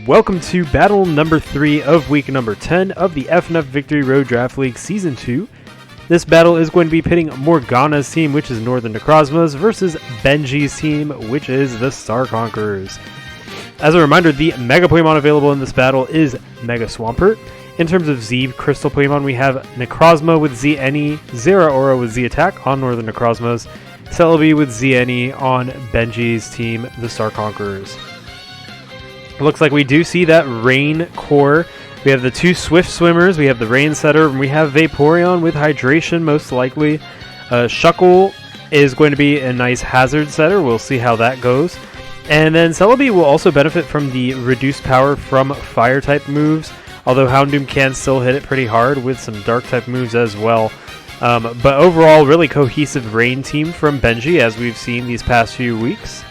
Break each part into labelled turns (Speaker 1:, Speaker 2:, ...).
Speaker 1: Welcome to battle number 3 of week number 10 of the FnF Victory Road Draft League Season 2. This battle is going to be pitting Morgana's team, which is Northern Necrozmas, versus Benji's team, which is the Star Conquerors. As a reminder, the Mega Pokemon available in this battle is Mega Swampert. In terms of Z Crystal Pokemon, we have Necrozma with Z Any, Zeraora with Z Attack on Northern Necrozmas, Celebi with Z Any on Benji's team, the Star Conquerors. It looks like we do see that Rain core. We have the two Swift Swimmers, we have the Rain Setter, and we have Vaporeon with Hydration most likely. Shuckle is going to be a nice Hazard Setter. We'll see how that goes. And then Celebi will also benefit from the reduced power from Fire type moves, although Houndoom can still hit it pretty hard with some Dark type moves as well. But overall, really cohesive Rain team from Benji, as we've seen these past few weeks.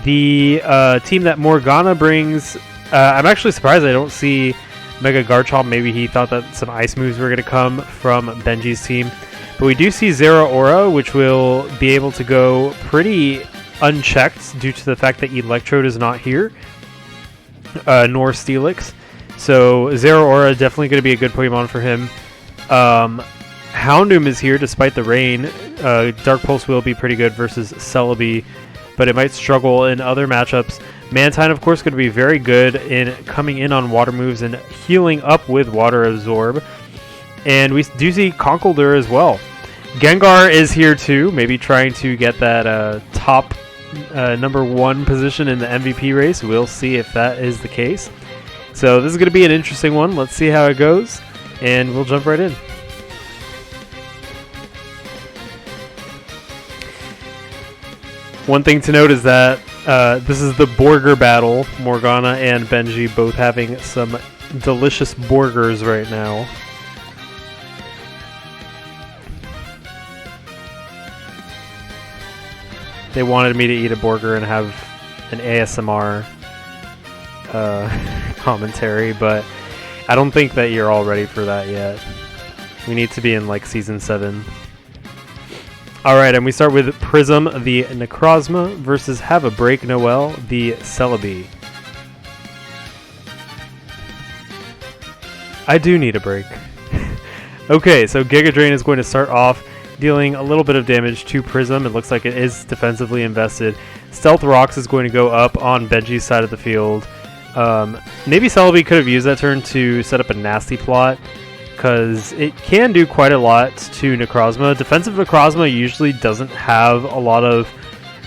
Speaker 1: The team that Morgana brings, I'm actually surprised I don't see Mega Garchomp. Maybe he thought that some ice moves were going to come from Benji's team. But we do see Zeraora, which will be able to go pretty unchecked due to the fact that Electrode is not here, nor Steelix. So Zeraora definitely going to be a good Pokemon for him. Houndoom is here despite the rain. Dark Pulse will be pretty good versus Celebi, but it might struggle in other matchups. Mantine, of course, going to be very good in coming in on water moves and healing up with Water Absorb. And we do see Conkeldurr as well. Gengar is here too, maybe trying to get that top number 1 position in the MVP race. We'll see if that is the case. So this is going to be an interesting one. Let's see how it goes, and we'll jump right in. One thing to note is that this is the Burger battle. Morgana and Benji both having some delicious burgers right now. They wanted me to eat a burger and have an ASMR commentary, but I don't think that you're all ready for that yet. We need to be in like Season 7. Alright, and we start with Prism, the Necrozma, versus Have a Break Noelle, the Celebi. I do need a break. Okay, so Giga Drain is going to start off dealing a little bit of damage to Prism. It looks like it is defensively invested. Stealth Rocks is going to go up on Benji's side of the field. Maybe Celebi could have used that turn to set up a nasty plot, because it can do quite a lot to Necrozma. Defensive Necrozma usually doesn't have a lot of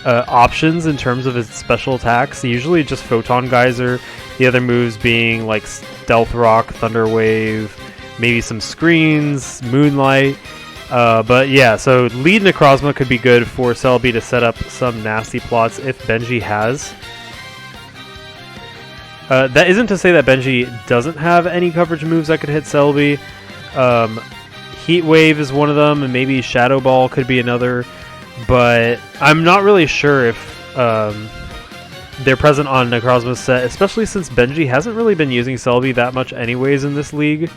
Speaker 1: options in terms of its special attacks. Usually just Photon Geyser, the other moves being like Stealth Rock, Thunder Wave, maybe some screens, Moonlight. But yeah, so lead Necrozma could be good for Celebi to set up some nasty plots if Benji has. That isn't to say that Benji doesn't have any coverage moves that could hit Celebi. Heat Wave is one of them, and maybe Shadow Ball could be another. But I'm not really sure if they're present on Necrozma's set, especially since Benji hasn't really been using Celebi that much anyways in this league.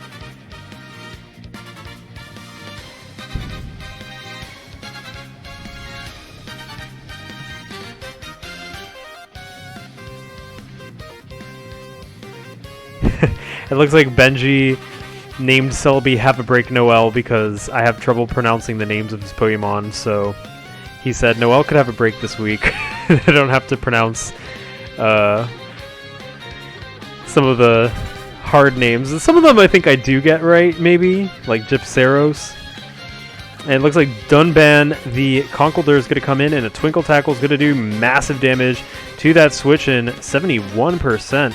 Speaker 1: It looks like Benji named Celebi Have a Break Noelle because I have trouble pronouncing the names of his Pokemon, so he said Noelle could have a break this week. I don't have to pronounce some of the hard names. Some of them I think I do get right, maybe, like Gypceros. And it looks like Dunban, the Conkeldurr, is going to come in, and a Twinkle Tackle is going to do massive damage to that switch in 71%.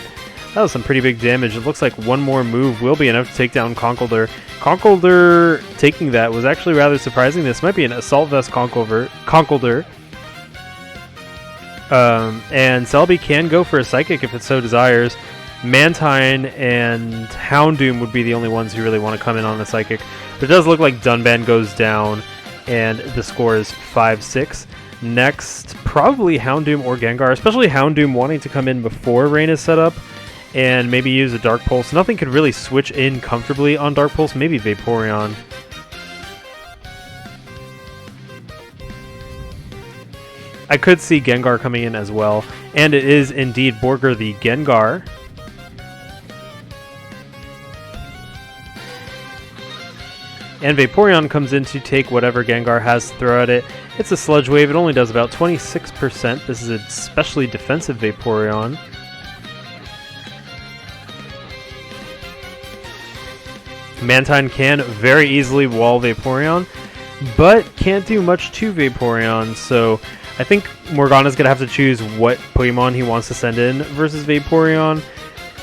Speaker 1: That was some pretty big damage. It looks like one more move will be enough to take down Conkeldurr. Conkeldurr taking that was actually rather surprising. This might be an Assault Vest Conkeldurr. And Celebi can go for a Psychic if it so desires. Mantine and Houndoom would be the only ones who really want to come in on the Psychic. But it does look like Dunban goes down, and the score is 5-6. Next, probably Houndoom or Gengar, especially Houndoom wanting to come in before Rain is set up and maybe use a Dark Pulse. Nothing could really switch in comfortably on Dark Pulse, maybe Vaporeon. I could see Gengar coming in as well, and it is indeed Borger the Gengar. And Vaporeon comes in to take whatever Gengar has to throw at it. It's a Sludge Wave. It only does about 26%. This is a especially defensive Vaporeon. Mantine can very easily wall Vaporeon, but can't do much to Vaporeon, so I think Morgana's going to have to choose what Pokemon he wants to send in versus Vaporeon.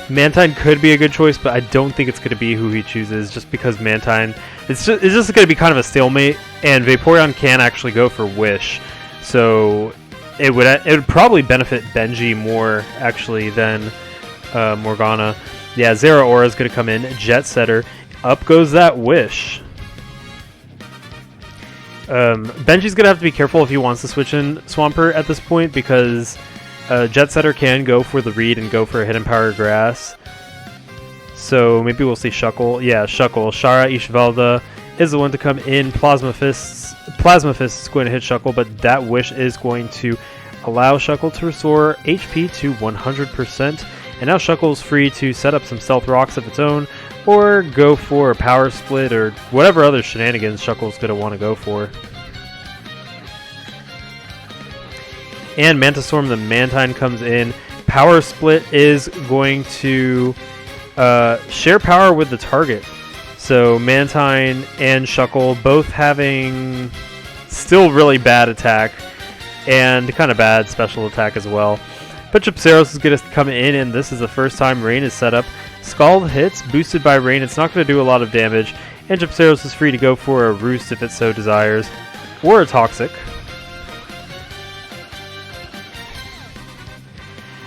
Speaker 1: Mantine could be a good choice, but I don't think it's going to be who he chooses, just because Mantine... It's just going to be kind of a stalemate, and Vaporeon can actually go for Wish, so it would probably benefit Benji more, actually, than Morgana. Yeah, Zeraora is going to come in, Jet Setter. Up goes that Wish. Benji's going to have to be careful if he wants to switch in Swampert at this point, because Jet Setter can go for the read and go for a Hidden Power Grass. So maybe we'll see Shuckle. Yeah, Shuckle. Shara Ishvalda is the one to come in. Plasma Fist is going to hit Shuckle, but that Wish is going to allow Shuckle to restore HP to 100%. And now Shuckle is free to set up some Stealth Rocks of its own, or go for a Power Split, or whatever other shenanigans Shuckle's going to want to go for. And Manta Storm, the Mantine, comes in. Power Split is going to share power with the target. So Mantine and Shuckle both having still really bad attack and kind of bad special attack as well. But Gypceros is going to come in, and this is the first time Rain is set up. Scald hits, boosted by Rain. It's not going to do a lot of damage, and Gypceros is free to go for a Roost if it so desires, or a Toxic.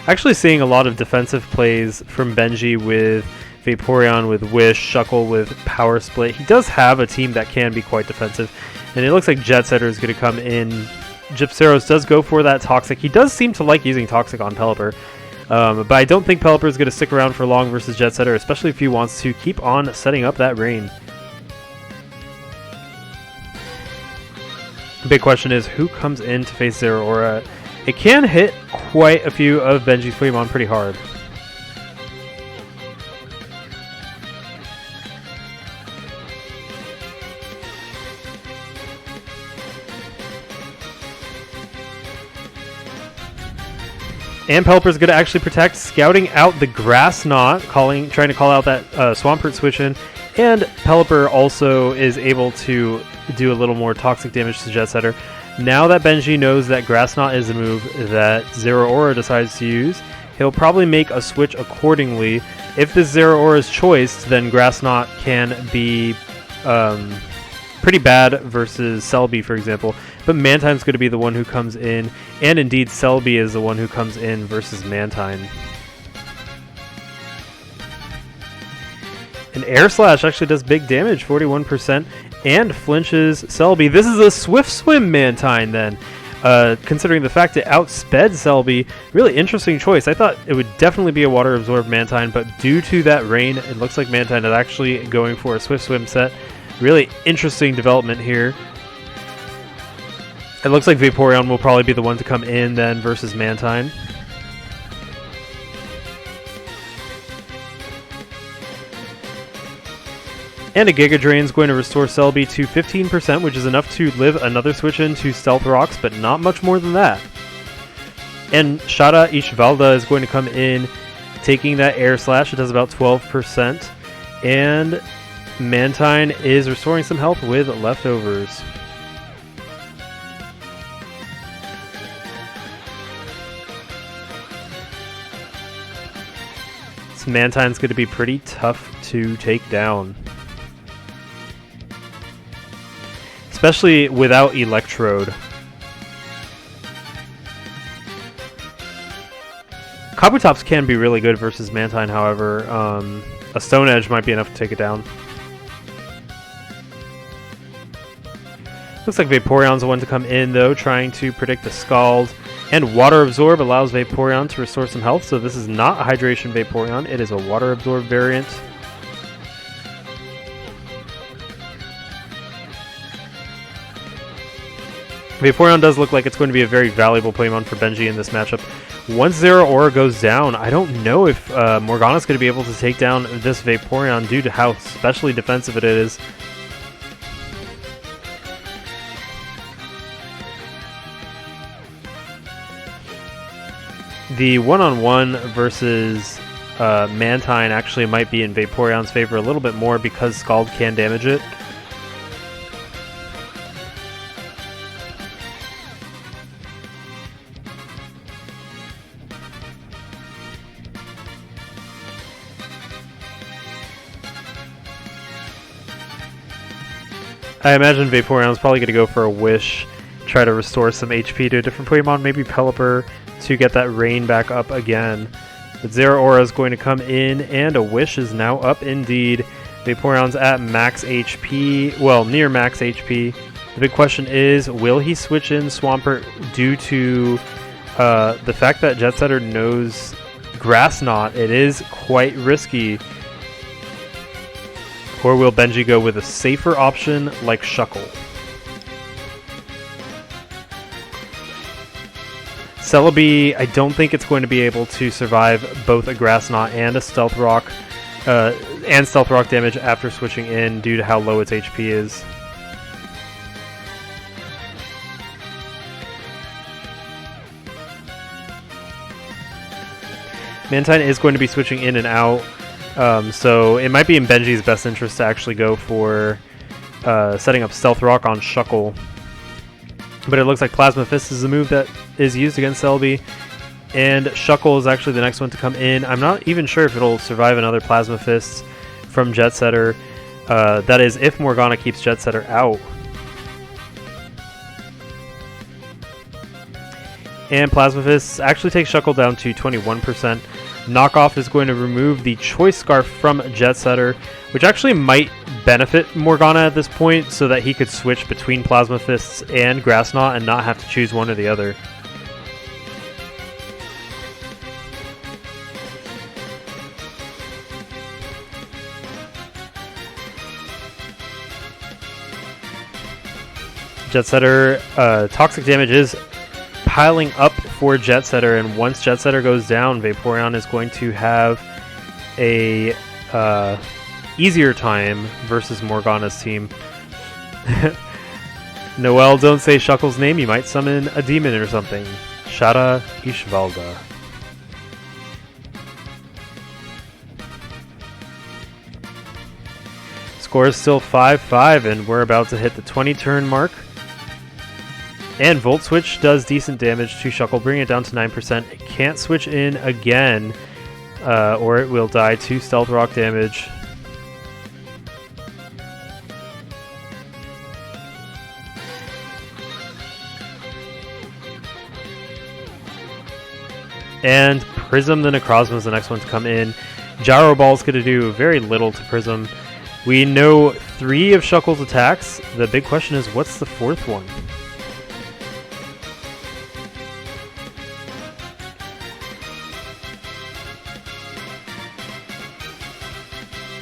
Speaker 1: Actually seeing a lot of defensive plays from Benji with Vaporeon, with Wish, Shuckle with Power Split. He does have a team that can be quite defensive, and it looks like Jet Setter is going to come in. Gypceros does go for that Toxic. He does seem to like using Toxic on Pelipper, but I don't think Pelipper is going to stick around for long versus Jet Setter, especially if he wants to keep on setting up that Rain. The big question is, who comes in to face Zeraora? It can hit quite a few of Benji's Pokemon pretty hard. And Pelipper's going to actually protect, scouting out the Grass Knot, trying to call out that Swampert switch in. And Pelipper also is able to do a little more toxic damage to Jet Setter. Now that Benji knows that Grass Knot is a move that Zeraora decides to use, he'll probably make a switch accordingly. If this Zeraora's choiced, then Grass Knot can be pretty bad versus Celebi, for example. But Mantine's going to be the one who comes in, and indeed Celebi is the one who comes in versus Mantine. And Air Slash actually does big damage, 41%, and flinches Celebi. This is a Swift Swim Mantine then, considering the fact it outsped Celebi. Really interesting choice. I thought it would definitely be a Water Absorb Mantine, but due to that Rain, it looks like Mantine is actually going for a Swift Swim set. Really interesting development here. It looks like Vaporeon will probably be the one to come in then versus Mantine. And a Giga Drain is going to restore Celebi to 15%, which is enough to live another switch into Stealth Rocks, but not much more than that. And Shara Ishvalda is going to come in, taking that Air Slash. It does about 12%. And Mantine is restoring some health with Leftovers. This Mantine's going to be pretty tough to take down, especially without Electrode. Kabutops can be really good versus Mantine, however. A Stone Edge might be enough to take it down. Looks like Vaporeon's the one to come in, though, trying to predict the Scald. And Water Absorb allows Vaporeon to restore some health, so this is not a Hydration Vaporeon. It is a Water Absorb variant. Vaporeon does look like it's going to be a very valuable Pokemon for Benji in this matchup. Once Zeraora goes down, I don't know if Morgana's going to be able to take down this Vaporeon due to how especially defensive it is. The one-on-one versus Mantine actually might be in Vaporeon's favor a little bit more because Scald can damage it. I imagine Vaporeon's probably going to go for a Wish, try to restore some HP to a different Pokemon, maybe Pelipper, to get that Rain back up again. But Zeraora is going to come in, and a Wish is now up indeed. Vaporeon's at max HP, well, near max HP. The big question is, will he switch in Swampert due to the fact that Jet Setter knows Grass Knot? It is quite risky. Or will Benji go with a safer option like Shuckle? Celebi, I don't think it's going to be able to survive both a Grass Knot and a Stealth Rock, damage after switching in due to how low its HP is. Mantine is going to be switching in and out. So it might be in Benji's best interest to actually go for setting up Stealth Rock on Shuckle. But it looks like Plasma Fist is the move that is used against Celebi. And Shuckle is actually the next one to come in. I'm not even sure if it'll survive another Plasma Fist from Jet Setter. That is, if Morgana keeps Jet Setter out. And Plasma Fist actually takes Shuckle down to 21%. Knockoff is going to remove the Choice Scarf from Jet Setter, which actually might benefit Morgana at this point so that he could switch between Plasma Fists and Grass Knot and not have to choose one or the other. Jet Setter, toxic damage is piling up for Jet Setter, and once Jet Setter goes down, Vaporeon is going to have a easier time versus Morgana's team. Noel, don't say Shuckle's name, you might summon a demon or something. Shada Ishvalda. Score is still 5-5, and we're about to hit the 20 turn mark. And Volt Switch does decent damage to Shuckle, bringing it down to 9%. It can't switch in again, or it will die to Stealth Rock damage. And Prism the Necrozma is the next one to come in. Gyro Ball is going to do very little to Prism. We know 3 of Shuckle's attacks. The big question is, what's the 4th one?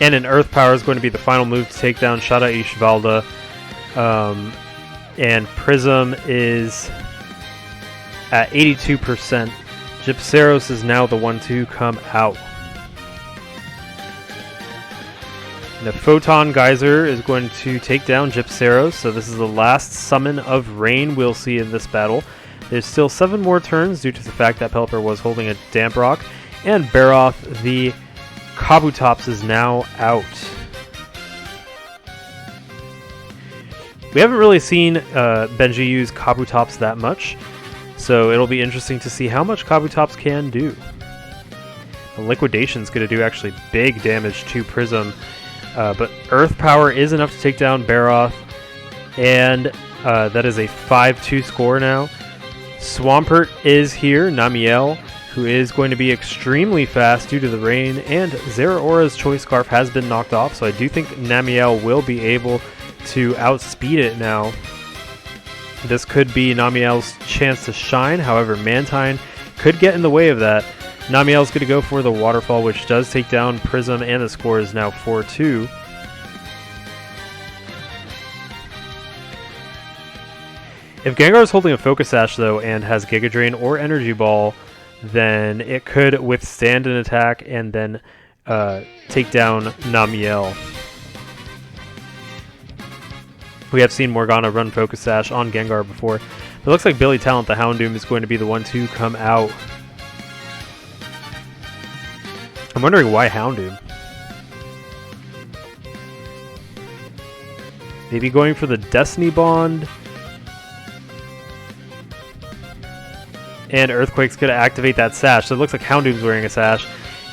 Speaker 1: And an Earth Power is going to be the final move to take down Shada Ishvalda. And Prism is at 82%. Gypceros is now the one to come out. And the Photon Geyser is going to take down Gypceros, so this is the last summon of Rain we'll see in this battle. There's still 7 more turns due to the fact that Pelipper was holding a Damp Rock, and Baroth the Kabutops is now out. We haven't really seen Benji use Kabutops that much, so it'll be interesting to see how much Kabutops can do. The Liquidation's going to do actually big damage to Prism, but Earth Power is enough to take down Baroth, and that is a 5-2 score now. Swampert is here, Namiel, who is going to be extremely fast due to the rain, and Zeraora's Choice Scarf has been knocked off, so I do think Namiel will be able to outspeed it now. This could be Namiel's chance to shine, however Mantine could get in the way of that. Namiel's going to go for the Waterfall, which does take down Prism, and the score is now 4-2. If Gengar is holding a Focus Sash though and has Giga Drain or Energy Ball, then it could withstand an attack and then take down Namiel. We have seen Morgana run Focus Sash on Gengar before. But it looks like Billy Talent, the Houndoom, is going to be the one to come out. I'm wondering why Houndoom. Maybe going for the Destiny Bond. And Earthquake's going to activate that sash. So it looks like Houndoom's wearing a sash.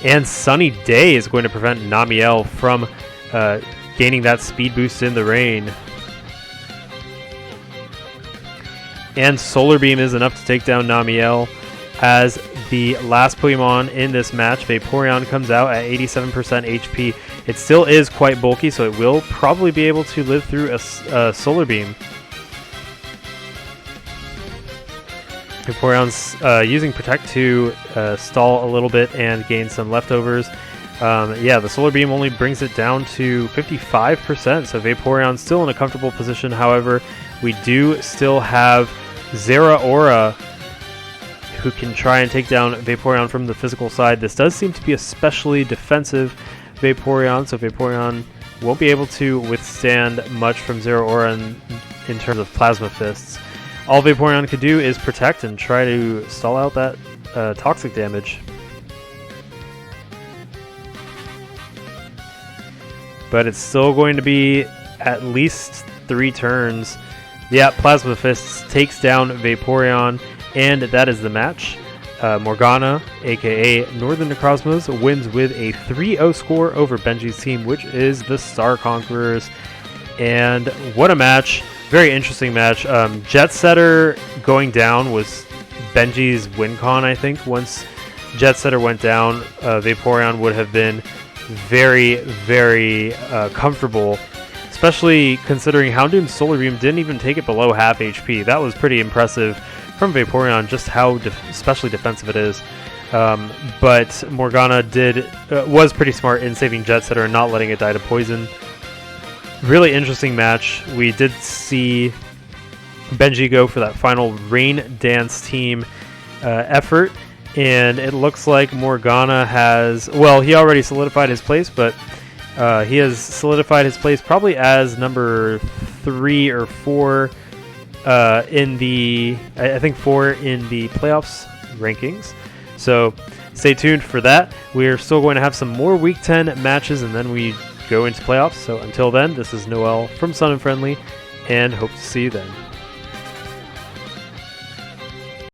Speaker 1: And Sunny Day is going to prevent Namiel from gaining that speed boost in the rain. And Solar Beam is enough to take down Namiel as the last Pokemon in this match. Vaporeon comes out at 87% HP. It still is quite bulky, so it will probably be able to live through a Solar Beam. Vaporeon's using Protect to stall a little bit and gain some leftovers. Yeah, the Solar Beam only brings it down to 55%, so Vaporeon's still in a comfortable position. However, we do still have Zeraora, who can try and take down Vaporeon from the physical side. This does seem to be especially defensive Vaporeon, so Vaporeon won't be able to withstand much from Zeraora in terms of Plasma Fists. All Vaporeon could do is protect and try to stall out that toxic damage. But it's still going to be at least 3 turns. Yeah, Plasma Fists takes down Vaporeon, and that is the match. Morgana, aka Northern Necrozmas, wins with a 3-0 score over Benji's team, which is the Star Conquerors. And what a match. Very interesting match. Jet Setter going down was Benji's win con, I think. Once Jet Setter went down, Vaporeon would have been very, very comfortable, especially considering Houndoom's Solar Beam didn't even take it below half HP. That was pretty impressive from Vaporeon, just how especially defensive it is. But Morgana was pretty smart in saving Jet Setter and not letting it die to poison. Really interesting match. We did see Benji go for that final Rain Dance team effort, and it looks like Morgana has, well, he already solidified his place, but he has solidified his place probably as number 3 or 4 in the, I think 4 in the playoffs rankings. So stay tuned for that. We're still going to have some more Week 10 matches, and then we go into playoffs. So until then, this is Noel from Sun and Friendly, and hope to see you then.